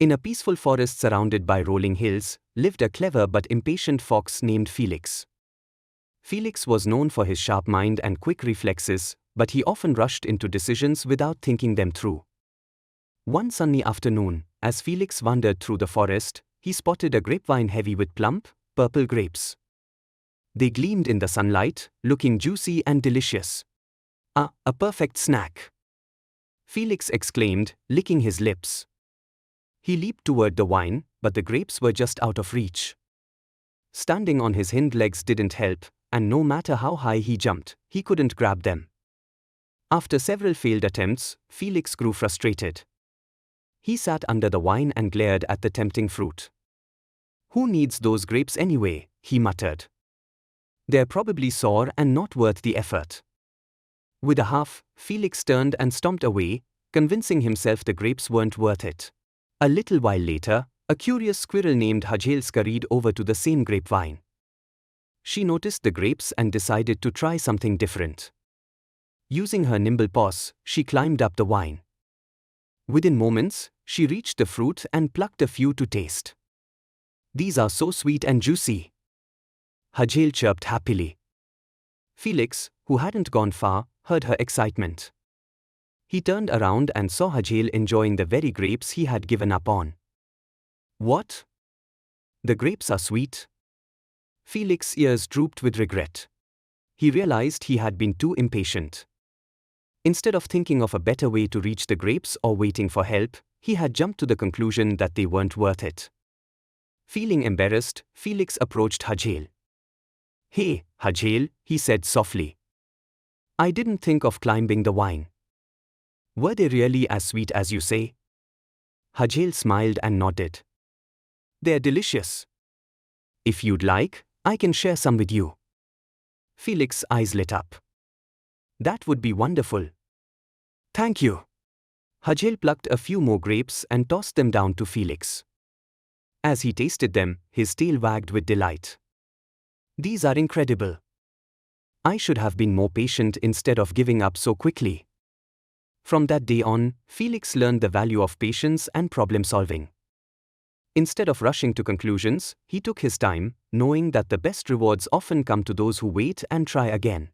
In a peaceful forest surrounded by rolling hills, lived a clever but impatient fox named Felix. Felix was known for his sharp mind and quick reflexes, but he often rushed into decisions without thinking them through. One sunny afternoon, as Felix wandered through the forest, he spotted a grapevine heavy with plump, purple grapes. They gleamed in the sunlight, looking juicy and delicious. A perfect snack!" Felix exclaimed, licking his lips. He leaped toward the vine, but the grapes were just out of reach. Standing on his hind legs didn't help, and no matter how high he jumped, he couldn't grab them. After several failed attempts, Felix grew frustrated. He sat under the vine and glared at the tempting fruit. "Who needs those grapes anyway?" he muttered. "They're probably sour and not worth the effort." With a huff, Felix turned and stomped away, convincing himself the grapes weren't worth it. A little while later, a curious squirrel named Hazel scurried over to the same grapevine. She noticed the grapes and decided to try something different. Using her nimble paws, she climbed up the vine. Within moments, she reached the fruit and plucked a few to taste. "These are so sweet and juicy," Hazel chirped happily. Felix, who hadn't gone far, heard her excitement. He turned around and saw Hazel enjoying the very grapes he had given up on. "What? The grapes are sweet?" Felix's ears drooped with regret. He realized he had been too impatient. Instead of thinking of a better way to reach the grapes or waiting for help, he had jumped to the conclusion that they weren't worth it. Feeling embarrassed, Felix approached Hazel. "Hey, Hazel," he said softly. "I didn't think of climbing the vine. Were they really as sweet as you say?" Hazel smiled and nodded. "They're delicious. If you'd like, I can share some with you." Felix's eyes lit up. "That would be wonderful. Thank you." Hazel plucked a few more grapes and tossed them down to Felix. As he tasted them, his tail wagged with delight. "These are incredible. I should have been more patient instead of giving up so quickly." From that day on, Felix learned the value of patience and problem solving. Instead of rushing to conclusions, he took his time, knowing that the best rewards often come to those who wait and try again.